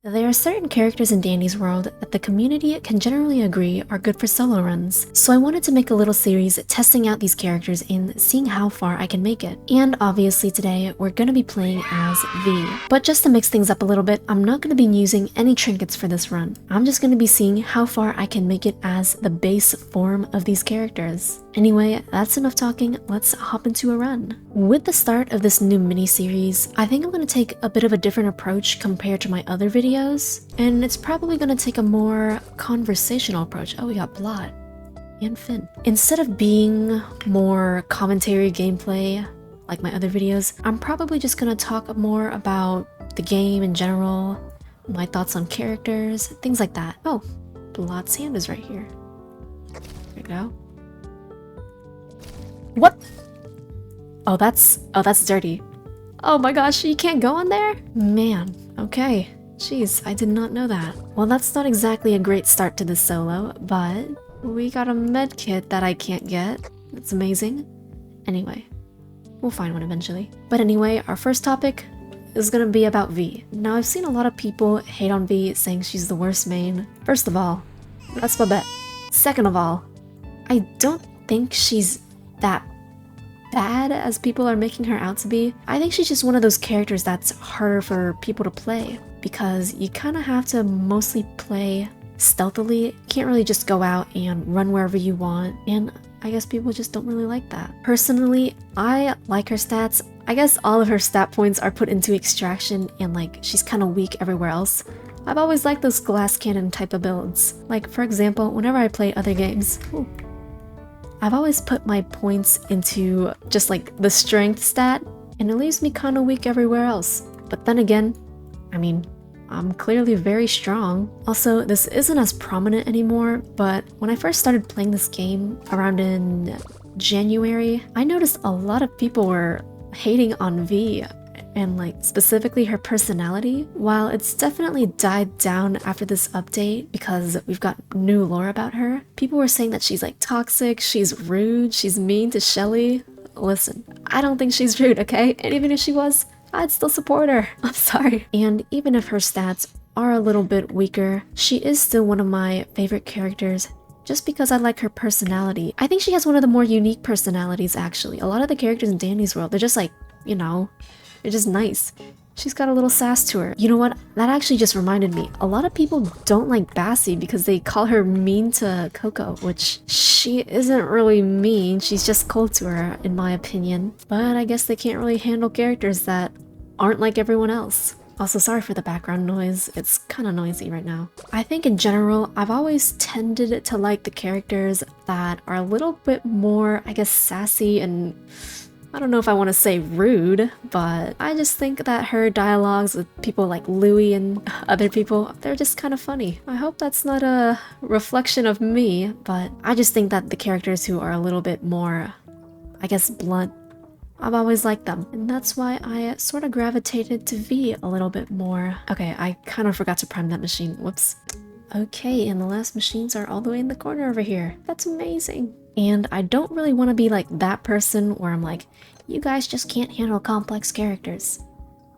There are certain characters in Dandy's world that the community can generally agree are good for solo runs, so I wanted to make a little series testing out these characters and seeing how far I can make it. And obviously today we're going to be playing as Vee. But just to mix things up a little bit, I'm not going to be using any trinkets for this run. I'm just going to be seeing how far I can make it as the base form of these characters. Anyway, that's enough talking, let's hop into a run. With the start of this new mini-series, I think I'm going to take a bit of a different approach compared to my other videos, and it's probably going to take a more conversational approach. Oh, we got Blot and Finn. Instead of being more commentary gameplay like my other videos, I'm probably just going to talk more about the game in general, my thoughts on characters, things like that. Oh, Blot's hand is right here. There we go. What? Oh, that's dirty. Oh my gosh, you can't go in there? Man, okay. Jeez, I did not know that. Well, that's not exactly a great start to this solo, but we got a med kit that I can't get. That's amazing. Anyway, we'll find one eventually. But anyway, our first topic is gonna be about Vee. Now, I've seen a lot of people hate on Vee, saying she's the worst main. First of all, that's my bet. Second of all, I don't think she's that bad as people are making her out to be. I think she's just one of those characters that's harder for people to play because you kind of have to mostly play stealthily. You can't really just go out and run wherever you want, and I guess people just don't really like that. Personally, I like her stats. I guess all of her stat points are put into extraction and like she's kind of weak everywhere else. I've always liked those glass cannon type of builds. Like for example, whenever I play other games, I've always put my points into just like the strength stat, and it leaves me kind of weak everywhere else. But then again, I mean, I'm clearly very strong. Also, this isn't as prominent anymore, but when I first started playing this game around in January, I noticed a lot of people were hating on Vee and like specifically her personality. While it's definitely died down after this update because we've got new lore about her, people were saying that she's like toxic, she's rude, she's mean to Shelly. Listen, I don't think she's rude, okay? And even if she was, I'd still support her. I'm sorry. And even if her stats are a little bit weaker, she is still one of my favorite characters just because I like her personality. I think she has one of the more unique personalities actually. A lot of the characters in Dandy's world, they're just like, you know, they're just nice. She's got a little sass to her. You know what? That actually just reminded me. A lot of people don't like Bassie because they call her mean to Coco, which she isn't really mean. She's just cold to her, in my opinion. But I guess they can't really handle characters that aren't like everyone else. Also, sorry for the background noise. It's kind of noisy right now. I think in general, I've always tended to like the characters that are a little bit more, I guess, sassy and I don't know if I want to say rude, but I just think that her dialogues with people like Louie and other people, they're just kind of funny. I hope that's not a reflection of me, but I just think that the characters who are a little bit more, I guess, blunt, I've always liked them. And that's why I sort of gravitated to Vee a little bit more. Okay, I kind of forgot to prime that machine. Whoops. Okay, and the last machines are all the way in the corner over here. That's amazing. And I don't really want to be like that person where I'm like, you guys just can't handle complex characters.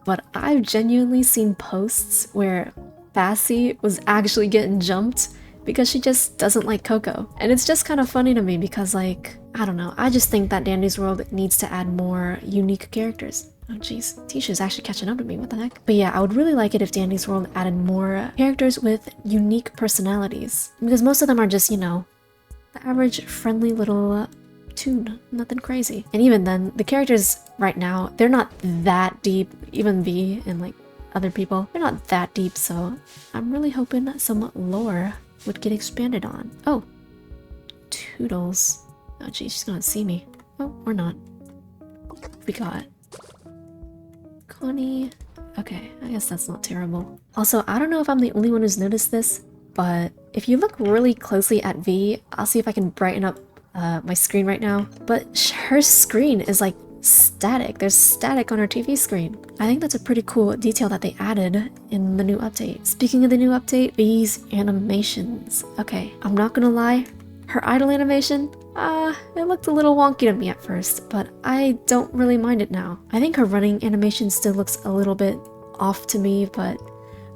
But I've genuinely seen posts where Bassie was actually getting jumped because she just doesn't like Coco. And it's just kind of funny to me because like, I don't know, I just think that Dandy's world needs to add more unique characters. Oh jeez, Tisha's actually catching up to me, what the heck? But yeah, I would really like it if Dandy's world added more characters with unique personalities. Because most of them are just, you know, the average friendly little toon, nothing crazy. And even then, the characters right now, they're not that deep. Even Vee and like other people, they're not that deep, so I'm really hoping that some lore would get expanded on. Oh, Toodles. Oh geez, she's gonna see me. Oh, or not. We got Connie. Okay, I guess that's not terrible. Also, I don't know if I'm the only one who's noticed this, but if you look really closely at Vee, I'll see if I can brighten up my screen right now, but her screen is like static. There's static on her TV screen. I think that's a pretty cool detail that they added in the new update. Speaking of the new update, Vee's animations. Okay, I'm not gonna lie, her idle animation, it looked a little wonky to me at first, but I don't really mind it now. I think her running animation still looks a little bit off to me, but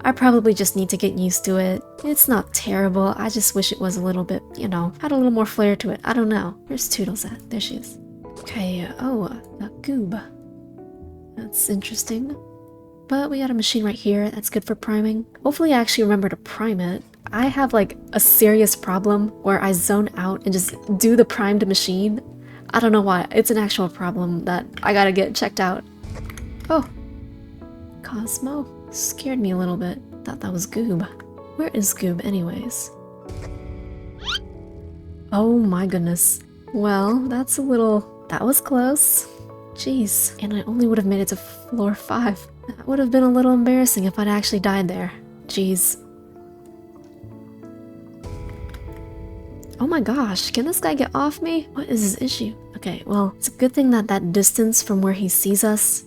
I probably just need to get used to it. It's not terrible, I just wish it was a little bit, you know, had a little more flair to it. I don't know. Where's Toodles at? There she is. Okay, oh, a goob. That's interesting. But we got a machine right here that's good for priming. Hopefully I actually remember to prime it. I have like a serious problem where I zone out and just do the primed machine. I don't know why. It's an actual problem that I gotta get checked out. Oh, Cosmo scared me a little bit. Thought that was Goob. Where is Goob anyways? Oh my goodness. Well, that's a little... that was close. Jeez. And I only would have made it to floor 5. That would have been a little embarrassing if I'd actually died there. Jeez. Oh my gosh, can this guy get off me? What is his issue? Okay, well, it's a good thing that that distance from where he sees us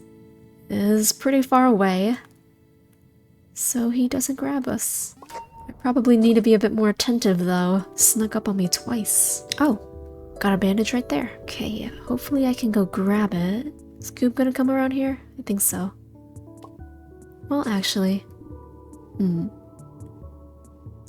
is pretty far away, so he doesn't grab us. I probably need to be a bit more attentive though. Snuck up on me twice. Oh, got a bandage right there. Okay, hopefully I can go grab it. Is Goob gonna come around here? I think so. Well, actually...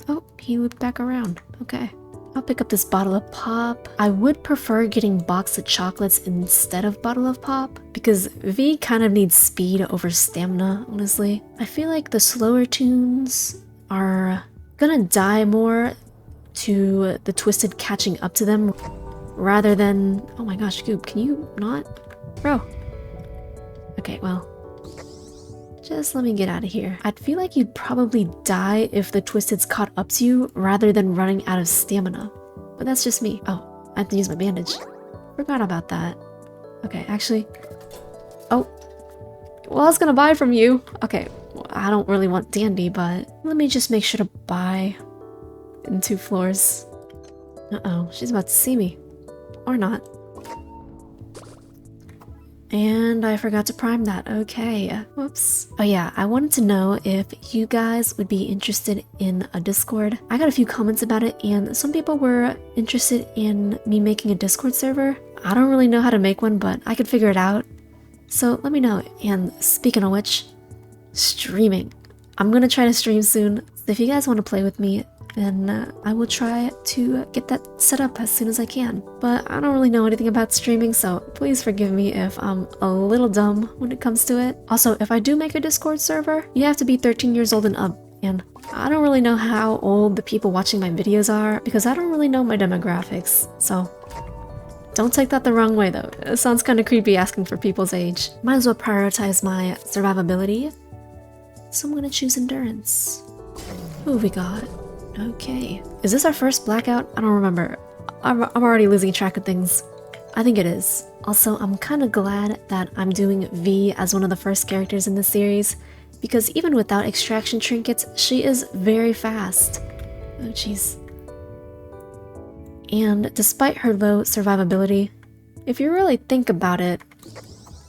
Oh, he looped back around. Okay. I'll pick up this bottle of pop. I would prefer getting box of chocolates instead of bottle of pop, because V kind of needs speed over stamina, honestly. I feel like the slower tunes are gonna die more to the twisted catching up to them, rather than... Oh my gosh, Goob, can you not? Bro. Okay, well... just let me get out of here. I'd feel like you'd probably die if the Twisteds caught up to you rather than running out of stamina. But that's just me. Oh, I have to use my bandage. Forgot about that. Okay, actually... Oh. Well, I was gonna buy from you. Okay, well, I don't really want Dandy, but let me just make sure to buy in 2 floors. Uh-oh, she's about to see me. Or not. And I forgot to prime that. Okay, whoops. Oh yeah, I wanted to know if you guys would be interested in a Discord. I got a few comments about it, and some people were interested in me making a Discord server. I don't really know how to make one, but I could figure it out. So let me know. And speaking of which, streaming. I'm gonna try to stream soon. So if you guys want to play with me, then I will try to get that set up as soon as I can. But I don't really know anything about streaming, so please forgive me if I'm a little dumb when it comes to it. Also, if I do make a Discord server, you have to be 13 years old and up. And I don't really know how old the people watching my videos are, because I don't really know my demographics. So don't take that the wrong way though. It sounds kind of creepy asking for people's age. Might as well prioritize my survivability. So I'm gonna choose endurance. Who have we got? Okay. Is this our first blackout? I don't remember. I'm already losing track of things. I think it is. Also, I'm kind of glad that I'm doing V as one of the first characters in this series, because even without extraction trinkets, she is very fast. Oh jeez. And despite her low survivability, if you really think about it,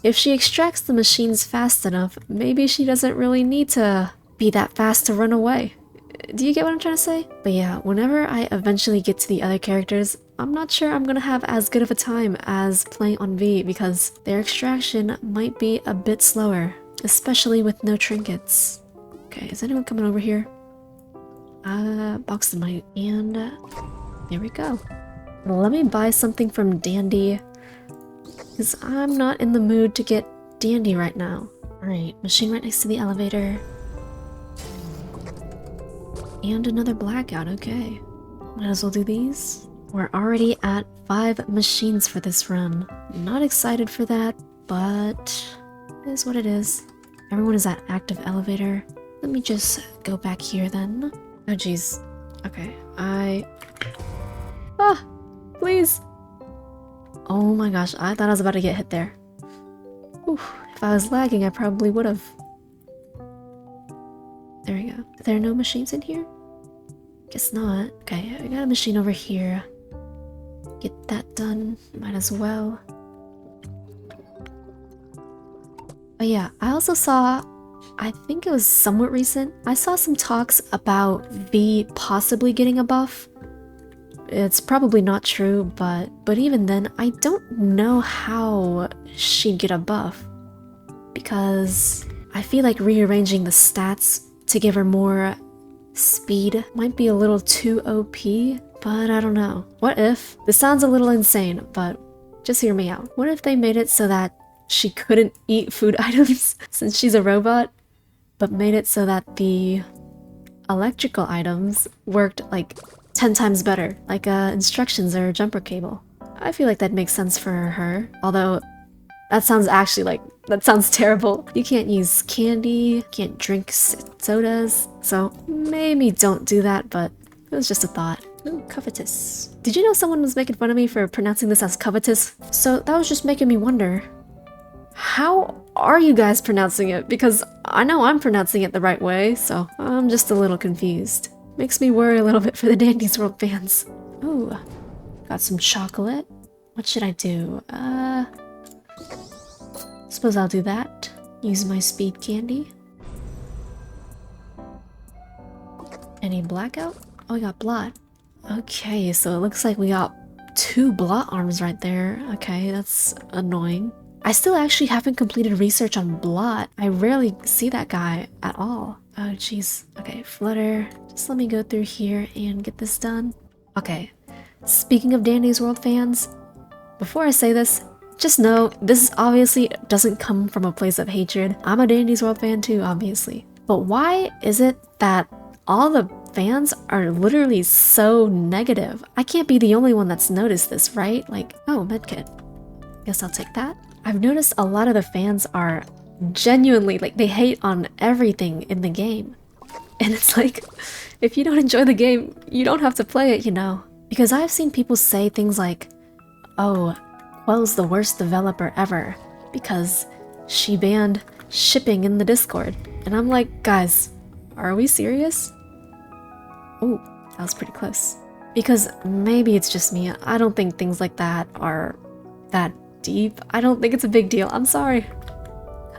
if she extracts the machines fast enough, maybe she doesn't really need to be that fast to run away. Do you get what I'm trying to say? But yeah, whenever I eventually get to the other characters, I'm not sure I'm gonna have as good of a time as playing on V, because their extraction might be a bit slower, especially with no trinkets. Okay, is anyone coming over here? Box the might, and there we go. Let me buy something from Dandy, because I'm not in the mood to get Dandy right now. Alright, machine right next to the elevator. And another blackout, okay. Might as well do these. We're already at 5 machines for this run. Not excited for that, but it is what it is. Everyone is at active elevator. Let me just go back here then. Oh jeez. Okay, Ah! Please! Oh my gosh, I thought I was about to get hit there. Oof, if I was lagging, I probably would have. There we go. Are there no machines in here? Guess not. Okay, I got a machine over here. Get that done. Might as well. But yeah, I also saw, I think it was somewhat recent, I saw some talks about V possibly getting a buff. It's probably not true, but even then, I don't know how she'd get a buff. Because I feel like rearranging the stats to give her more speed might be a little too OP, but I don't know. What if, this sounds a little insane, but just hear me out. What if they made it so that she couldn't eat food items since she's a robot, but made it so that the electrical items worked like 10 times better, like instructions or jumper cable? I feel like that makes sense for her, although that sounds that sounds terrible. You can't use candy, can't drink sodas, so maybe don't do that, but it was just a thought. Ooh, covetous. Did you know someone was making fun of me for pronouncing this as covetous? So that was just making me wonder, how are you guys pronouncing it? Because I know I'm pronouncing it the right way, so I'm just a little confused. Makes me worry a little bit for the dandysworld fans. Ooh, got some chocolate. What should I do? Suppose I'll do that. Use my speed candy. Any blackout? Oh, we got blot. Okay, so it looks like we got 2 blot arms right there. Okay, that's annoying. I still actually haven't completed research on blot. I rarely see that guy at all. Oh, jeez. Okay, flutter. Just let me go through here and get this done. Okay, speaking of dandysworld fans, before I say this, just know this obviously doesn't come from a place of hatred. I'm a dandysworld fan too, obviously. But why is it that all the fans are literally so negative? I can't be the only one that's noticed this, right? Like, oh, medkit. Guess I'll take that. I've noticed a lot of the fans are genuinely, like, they hate on everything in the game. And it's like, if you don't enjoy the game, you don't have to play it, you know? Because I've seen people say things like, oh, Quel's the worst developer ever because she banned shipping in the Discord. And I'm like, guys, are we serious? Oh, that was pretty close. Because maybe it's just me. I don't think things like that are that deep. I don't think it's a big deal. I'm sorry.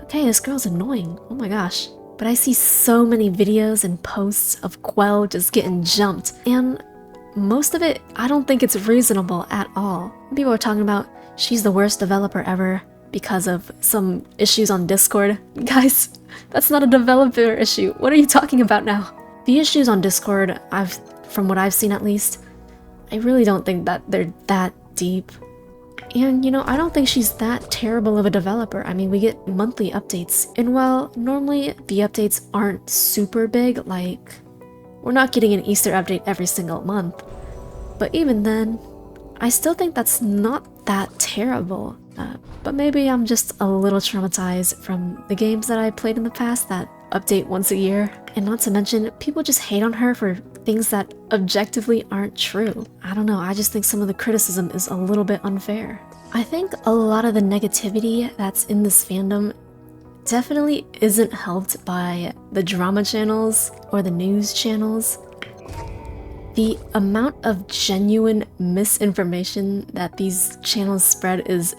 Okay, this girl's annoying. Oh my gosh. But I see so many videos and posts of Quell just getting jumped. And most of it, I don't think it's reasonable at all. People are talking about she's the worst developer ever because of some issues on Discord. Guys, that's not a developer issue. What are you talking about now? The issues on Discord, from what I've seen at least, I really don't think that they're that deep. And you know, I don't think she's that terrible of a developer. I mean, we get monthly updates. And while normally the updates aren't super big, like we're not getting an Easter update every single month. But even then, I still think that's not that terrible. But maybe I'm just a little traumatized from the games that I played in the past that update once a year. And not to mention, people just hate on her for things that objectively aren't true. I don't know, I just think some of the criticism is a little bit unfair. I think a lot of the negativity that's in this fandom definitely isn't helped by the drama channels or the news channels. The amount of genuine misinformation that these channels spread is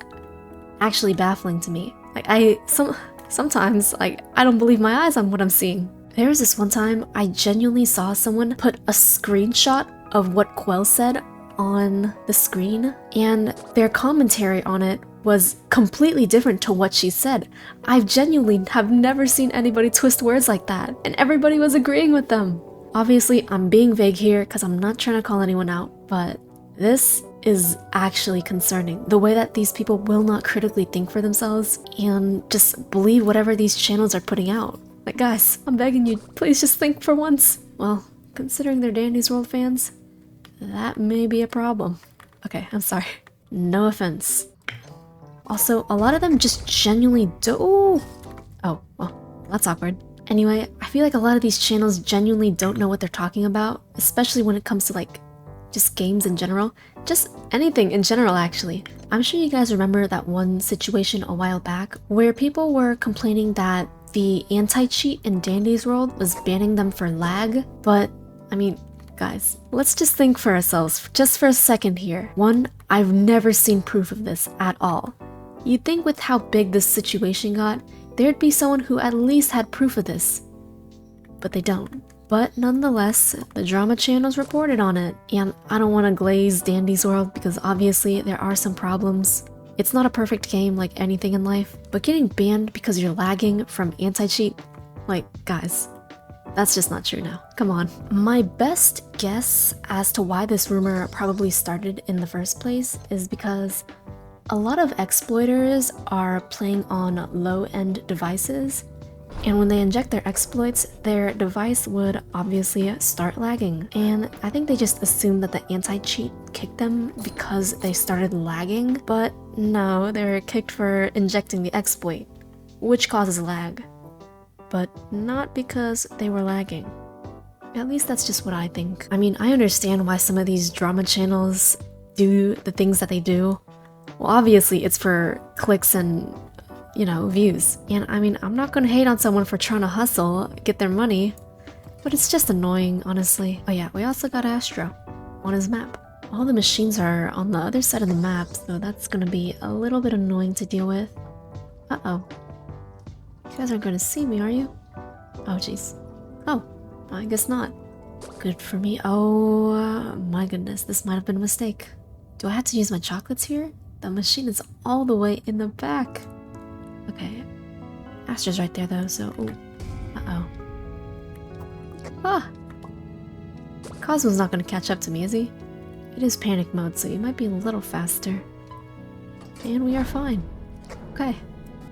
actually baffling to me. Like sometimes I don't believe my eyes on what I'm seeing. There was this one time I genuinely saw someone put a screenshot of what Quell said on the screen, and their commentary on it was completely different to what she said. I genuinely have never seen anybody twist words like that, and everybody was agreeing with them. Obviously, I'm being vague here because I'm not trying to call anyone out, but this is actually concerning. The way that these people will not critically think for themselves and just believe whatever these channels are putting out. Like, guys, I'm begging you, please just think for once. Well, considering they're dandysworld fans, that may be a problem. Okay, I'm sorry. No offense. Also, a lot of them just genuinely oh, well, that's awkward. Anyway, I feel like a lot of these channels genuinely don't know what they're talking about, especially when it comes to like just games in general. Just anything in general, actually. I'm sure you guys remember that one situation a while back where people were complaining that the anti-cheat in dandysworld was banning them for lag, but I mean, guys, let's just think for ourselves just for a second here. One, I've never seen proof of this at all. You'd think with how big this situation got, there'd be someone who at least had proof of this, but they don't. But nonetheless, the drama channels reported on it, and I don't want to glaze dandysworld because obviously there are some problems. It's not a perfect game like anything in life, but getting banned because you're lagging from anti-cheat, like, guys, That's just not true now. Come on. My best guess as to why this rumor probably started in the first place is because a lot of exploiters are playing on low-end devices, and when they inject their exploits, their device would obviously start lagging. And I think they just assumed that the anti-cheat kicked them because they started lagging, but no, they were kicked for injecting the exploit, which causes lag, but not because they were lagging. At least that's just what I think. I mean, I understand why some of these drama channels do the things that they do. Well, obviously it's for clicks and, you know, views. And I mean, I'm not gonna hate on someone for trying to hustle, get their money, but it's just annoying, honestly. Oh yeah, we also got Astro on his map. All the machines are on the other side of the map, so that's gonna be a little bit annoying to deal with. Uh-oh. You guys aren't gonna see me, are you? Oh, jeez. Oh, I guess not. Good for me. Oh, my goodness, this might have been a mistake. Do I have to use my chocolates here? The machine is all the way in the back. Okay. Astro's right there, though, so... Ooh. Uh-oh. Ah! Cosmo's not gonna catch up to me, is he? It is panic mode, so he might be a little faster. And we are fine. Okay.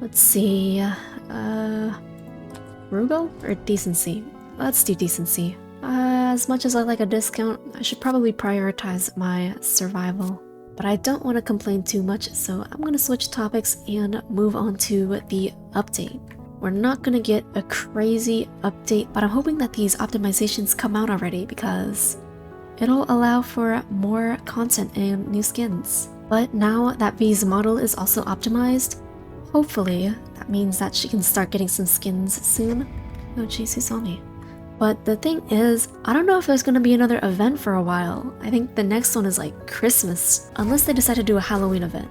Let's see... Frugal or decency? Let's do decency. As much as I like a discount, I should probably prioritize my survival. But I don't want to complain too much, so I'm going to switch topics and move on to the update. We're not going to get a crazy update, but I'm hoping that these optimizations come out already because it'll allow for more content and new skins. But now that Vee's model is also optimized, hopefully that means that she can start getting some skins soon. Oh jeez, who saw me? But the thing is, I don't know if there's gonna be another event for a while. I think the next one is like Christmas, unless they decide to do a Halloween event.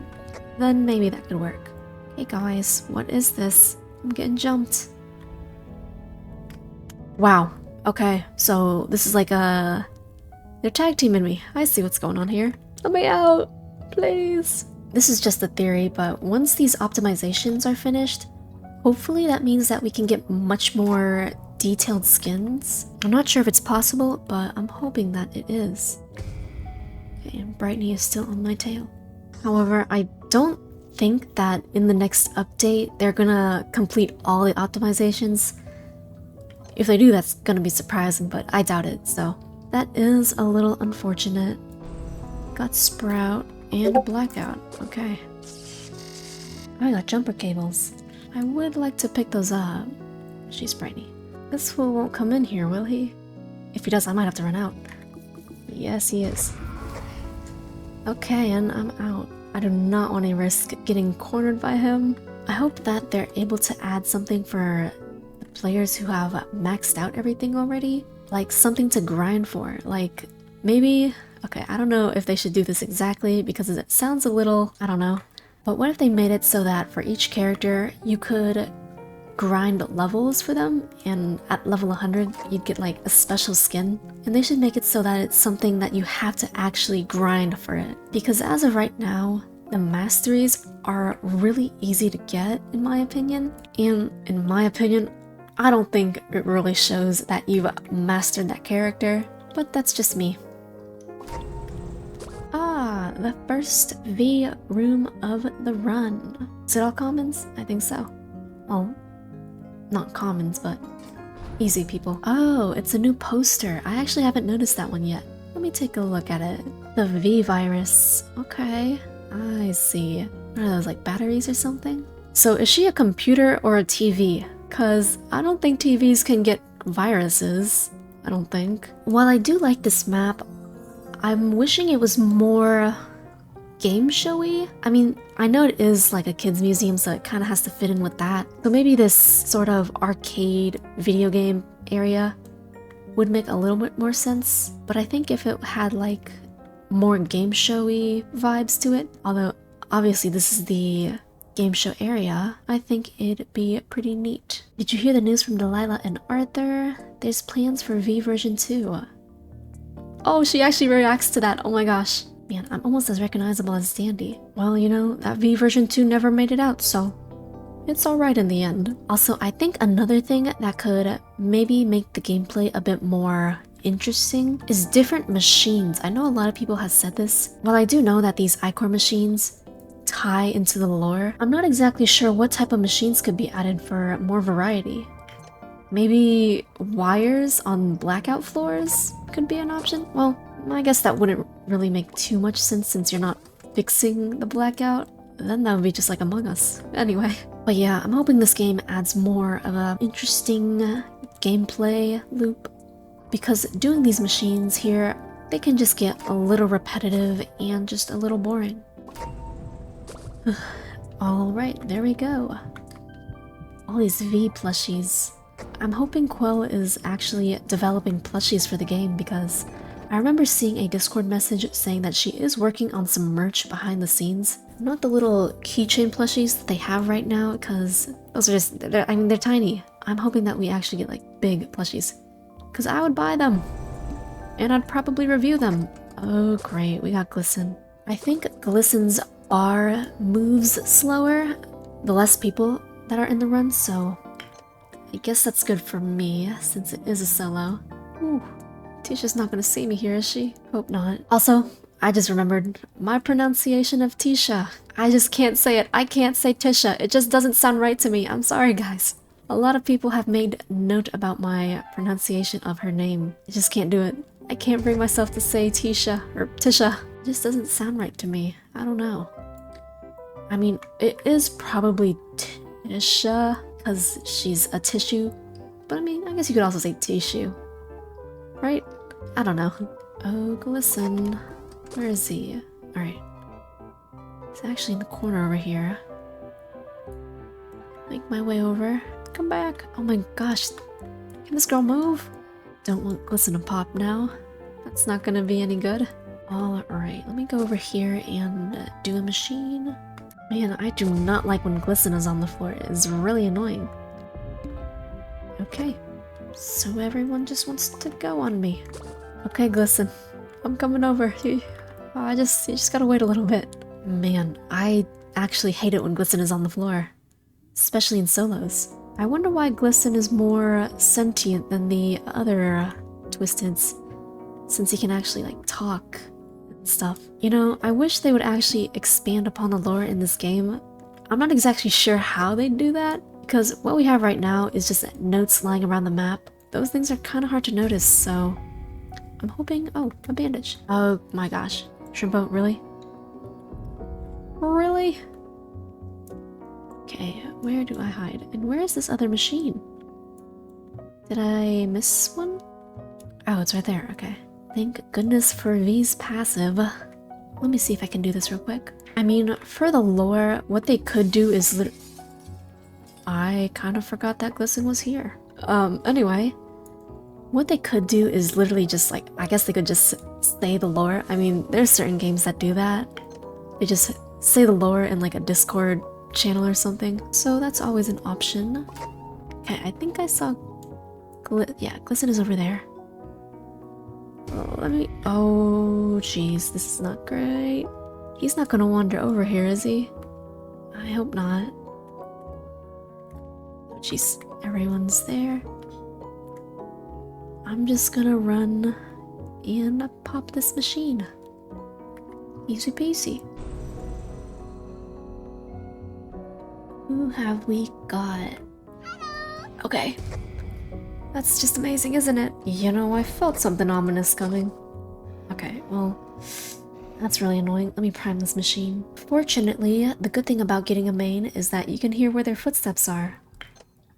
Then maybe that could work. Hey guys, what is this? I'm getting jumped. Wow, okay, so this is like a... They're tag teaming me. I see what's going on here. Let me out, please. This is just a theory, but once these optimizations are finished, hopefully that means that we can get much more detailed skins. I'm not sure if it's possible, but I'm hoping that it is. Okay, and Brightney is still on my tail. However, I don't think that in the next update they're gonna complete all the optimizations. If they do, that's gonna be surprising, but I doubt it, so that is a little unfortunate. Got Sprout and a Blackout. Okay. I got jumper cables. I would like to pick those up. She's Brightney. This fool won't come in here, will he? If he does, I might have to run out. Yes, he is. Okay, and I'm out. I do not want to risk getting cornered by him. I hope that they're able to add something for the players who have maxed out everything already. Like something to grind for. Like maybe... Okay, I don't know if they should do this exactly because it sounds a little... I don't know. But what if they made it so that for each character, you could grind levels for them, and at level 100 you'd get like a special skin, and they should make it so that it's something that you have to actually grind for it, because as of right now the masteries are really easy to get in my opinion, and in my opinion I don't think it really shows that you've mastered that character, but that's just me. Ah, the first V room of the run. Is it all commons? I think so. Well, not commons, but easy people. Oh, it's a new poster. I actually haven't noticed that one yet. Let me take a look at it. The V virus. Okay, I see. What are those, like batteries or something? So is she a computer or a TV? Cause I don't think TVs can get viruses. I don't think. While I do like this map, I'm wishing it was more game showy. I mean, I know it is like a kids museum, so it kind of has to fit in with that. So maybe this sort of arcade video game area would make a little bit more sense. But I think if it had like more game showy vibes to it, although obviously this is the game show area, I think it'd be pretty neat. Did you hear the news from Delilah and Arthur? There's plans for V version 2. Oh, she actually reacts to that. Oh my gosh. Man, I'm almost as recognizable as Dandy. Well, you know, that V version 2 never made it out, so it's alright in the end. Also, I think another thing that could maybe make the gameplay a bit more interesting is different machines. I know a lot of people have said this. While I do know that these iCore machines tie into the lore, I'm not exactly sure what type of machines could be added for more variety. Maybe wires on blackout floors could be an option? Well, I guess that wouldn't really make too much sense since you're not fixing the blackout. Then that would be just like Among Us. Anyway. But yeah, I'm hoping this game adds more of an interesting gameplay loop. Because doing these machines here, they can just get a little repetitive and just a little boring. Alright, there we go. All these Vee plushies. I'm hoping Quell is actually developing plushies for the game because I remember seeing a Discord message saying that she is working on some merch behind the scenes. Not the little keychain plushies that they have right now because those are just, they're tiny. I'm hoping that we actually get like big plushies because I would buy them and I'd probably review them. Oh great, we got Glisten. I think Glisten's bar moves slower the less people that are in the run, so I guess that's good for me, since it is a solo. Ooh, Tisha's not gonna see me here, is she? Hope not. Also, I just remembered my pronunciation of Tisha. I just can't say it. I can't say Tisha. It just doesn't sound right to me. I'm sorry, guys. A lot of people have made note about my pronunciation of her name. I just can't do it. I can't bring myself to say Tisha, or Tisha. It just doesn't sound right to me. I don't know. I mean, it is probably Tisha, because she's a tissue. But I mean, I guess you could also say tissue. Right? I don't know. Oh, Glisten. Where is he? Alright. He's actually in the corner over here. Make my way over. Come back. Oh my gosh. Can this girl move? Don't want Glisten to pop now. That's not gonna be any good. Alright, let me go over here and do a machine. Man, I do not like when Glisten is on the floor. It is really annoying. Okay, so everyone just wants to go on me. Okay, Glisten, I'm coming over. You just gotta wait a little bit. Man, I actually hate it when Glisten is on the floor. Especially in solos. I wonder why Glisten is more sentient than the other Twisteds. Since he can actually, like, talk stuff. You know, I wish they would actually expand upon the lore in this game. I'm not exactly sure how they'd do that, because what we have right now is just notes lying around the map. Those things are kind of hard to notice, so I'm hoping... Oh, a bandage. Oh my gosh. Shrimpo, really? Really? Okay, where do I hide? And where is this other machine? Did I miss one? Oh, it's right there, okay. Thank goodness for Vee's passive. Let me see if I can do this real quick. I mean, for the lore, what they could do is I kind of forgot that Glisten was here. Anyway. What they could do is literally just like, I guess they could just say the lore. I mean, there's certain games that do that. They just say the lore in like a Discord channel or something. So that's always an option. Okay, I think I saw... yeah, Glisten is over there. Oh, let me... Oh, jeez, this is not great. He's not gonna wander over here, is he? I hope not. Oh, jeez, everyone's there. I'm just gonna run and pop this machine. Easy peasy. Who have we got? Okay. That's just amazing, isn't it? You know, I felt something ominous coming. Okay, well, that's really annoying. Let me prime this machine. Fortunately, the good thing about getting a main is that you can hear where their footsteps are.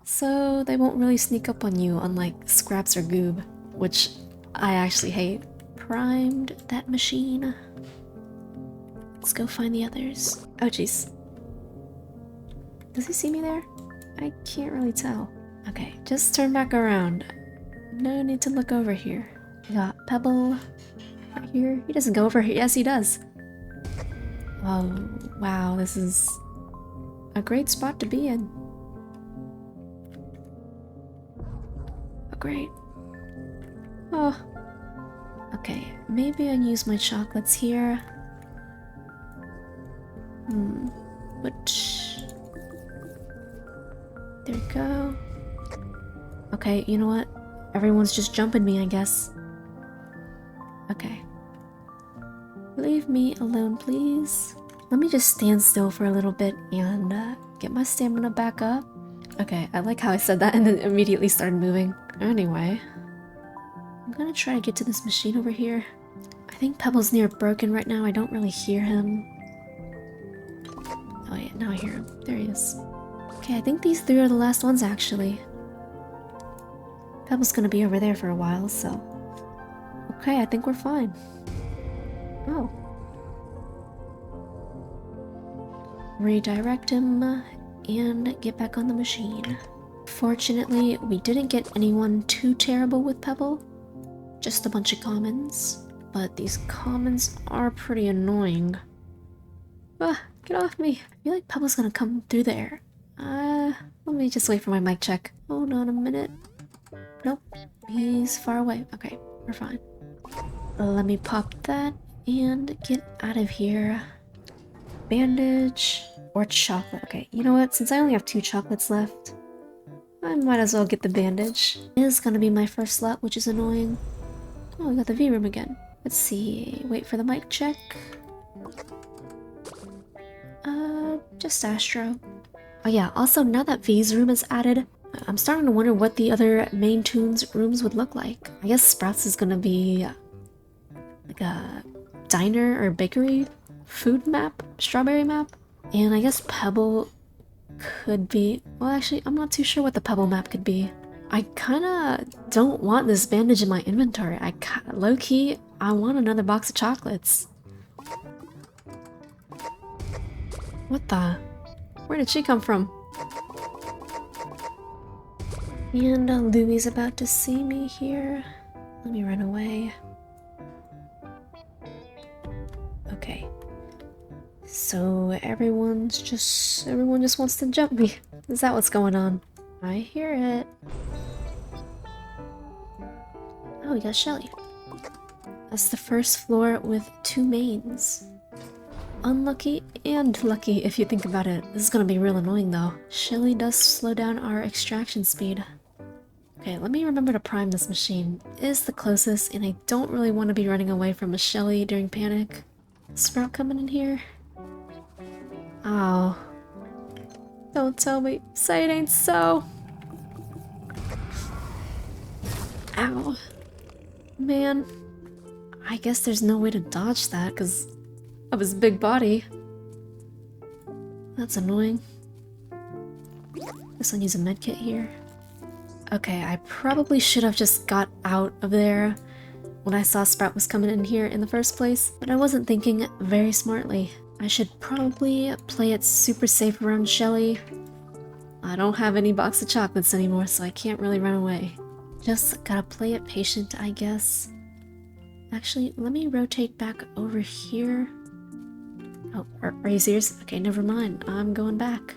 So they won't really sneak up on you, unlike Scraps or Goob, which I actually hate. Primed that machine. Let's go find the others. Oh jeez. Does he see me there? I can't really tell. Okay, just turn back around. No need to look over here. We got Pebble right here. He doesn't go over here. Yes, he does. Oh, wow, this is a great spot to be in. Oh, great. Oh. Okay, maybe I use my chocolates here. Which... go. Okay, you know what? Everyone's just jumping me, I guess. Okay. Leave me alone, please. Let me just stand still for a little bit and get my stamina back up. Okay, I like how I said that and then immediately started moving. Anyway, I'm gonna try to get to this machine over here. I think Pebble's near broken right now. I don't really hear him. Oh yeah, now I hear him. There he is. Okay, I think these three are the last ones actually. Pebble's gonna be over there for a while, so... Okay, I think we're fine. Oh. Redirect him and get back on the machine. Fortunately, we didn't get anyone too terrible with Pebble. Just a bunch of commons. But these commons are pretty annoying. Ah, get off me. I feel like Pebble's gonna come through there. Let me just wait for my mic check. Hold on a minute. Nope, he's far away. Okay, we're fine. Let me pop that and get out of here. Bandage or chocolate. Okay, you know what? Since I only have 2 chocolates left, I might as well get the bandage. It is gonna be my first slot, which is annoying. Oh, we got the V room again. Let's see. Wait for the mic check. Just Astro. Oh yeah, also now that V's room is added, I'm starting to wonder what the other main Toons rooms would look like. I guess Sprouts is gonna be like a diner or bakery food map, strawberry map. And I guess Pebble could be, well actually I'm not too sure what the Pebble map could be. I kinda don't want this bandage in my inventory. Low-key, I want another box of chocolates. What the? Where did she come from? And Louie's about to see me here. Let me run away. Okay. So everyone just wants to jump me. Is that what's going on? I hear it. Oh, we got Shelly. That's the first floor with 2 mains. Unlucky and lucky if you think about it. This is gonna be real annoying though. Shelly does slow down our extraction speed. Okay, let me remember to prime this machine. It is the closest and I don't really want to be running away from a Shelly during panic. Sprout coming in here? Oh. Don't tell me. Say it ain't so. Ow. Man. I guess there's no way to dodge that because of his big body. That's annoying. Guess I'll use a medkit here. Okay, I probably should have just got out of there when I saw Sprout was coming in here in the first place, but I wasn't thinking very smartly. I should probably play it super safe around Shelly. I don't have any box of chocolates anymore, so I can't really run away. Just gotta play it patient, I guess. Actually, let me rotate back over here. Oh, are you serious? Okay, never mind. I'm going back.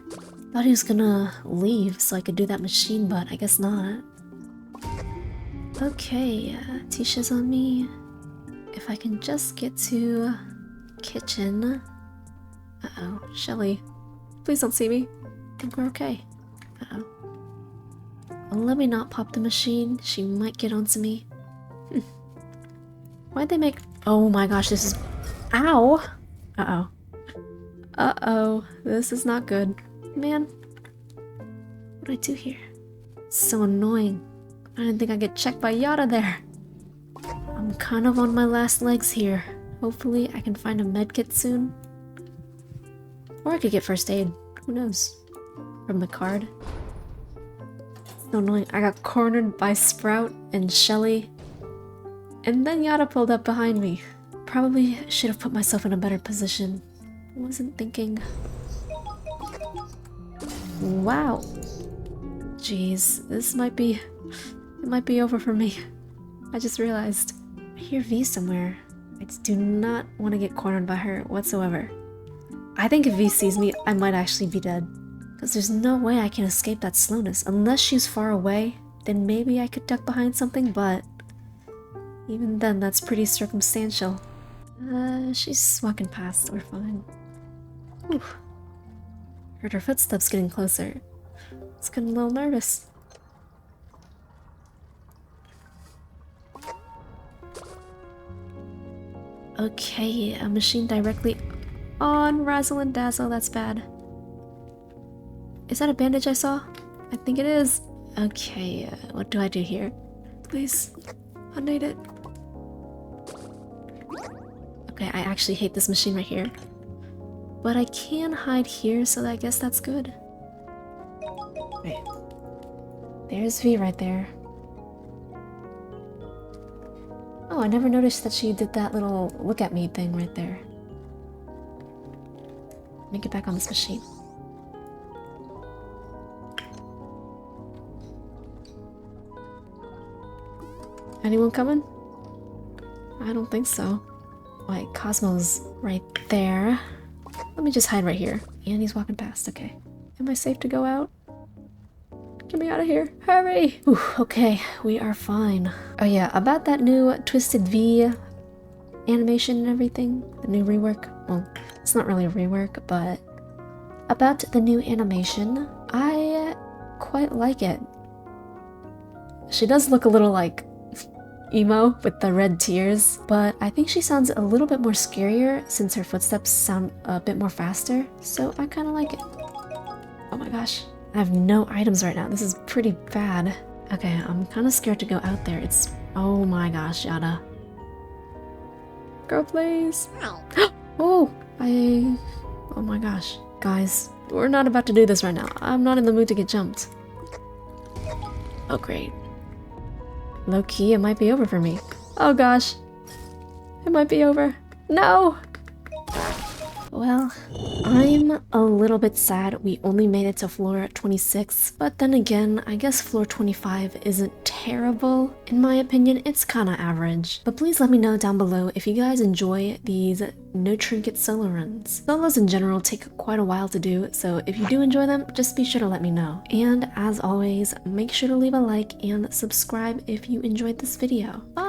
Thought he was gonna leave so I could do that machine, but I guess not. Okay, Tisha's on me. If I can just get to kitchen. Uh-oh, Shelly. Please don't see me. I think we're okay. Uh-oh. Let me not pop the machine. She might get onto me. Why'd they make... Oh my gosh, this is... Ow! Uh-oh. Uh-oh. This is not good. Man. What do I do here? It's so annoying. I didn't think I'd get checked by Yada there. I'm kind of on my last legs here. Hopefully I can find a medkit soon. Or I could get first aid. Who knows? From the card. It's so annoying. I got cornered by Sprout and Shelly. And then Yada pulled up behind me. Probably should have put myself in a better position. I wasn't thinking. Wow. Jeez, this might be... It might be over for me. I just realized. I hear V somewhere. I do not want to get cornered by her whatsoever. I think if V sees me, I might actually be dead. Because there's no way I can escape that slowness. Unless she's far away, then maybe I could duck behind something, but... Even then, that's pretty circumstantial. She's walking past. We're fine. Whew. Heard her footsteps getting closer. It's getting a little nervous. Okay, a machine directly on Razzle and Dazzle, that's bad. Is that a bandage I saw? I think it is. Okay, what do I do here? Please, unite it. Okay, I actually hate this machine right here. But I can hide here, so I guess that's good. Wait. There's Vee right there. Oh, I never noticed that she did that little look at me thing right there. Let me get back on this machine. Anyone coming? I don't think so. Wait, Cosmo's right there. Let me just hide right here. And he's walking past, okay. Am I safe to go out? Get me out of here, hurry! Ooh, okay, we are fine. Oh yeah, about that new Twisted V animation and everything, the new rework. Well, it's not really a rework, but about the new animation, I quite like it. She does look a little like emo with the red tears, but I think she sounds a little bit more scarier since her footsteps sound a bit more faster, so I kind of like it. Oh my gosh, I have no items right now. This is pretty bad. Okay, I'm kind of scared to go out there. It's... oh my gosh, Yada. Go please. Oh, oh my gosh. Guys, we're not about to do this right now. I'm not in the mood to get jumped. Oh great. Low key, it might be over for me. Oh gosh. It might be over. No! Well, I'm a little bit sad we only made it to floor 26, but then again, I guess floor 25 isn't terrible. In my opinion, it's kinda average. But please let me know down below if you guys enjoy these no trinket solo runs. Solos in general take quite a while to do, so if you do enjoy them, just be sure to let me know. And as always, make sure to leave a like and subscribe if you enjoyed this video. Bye!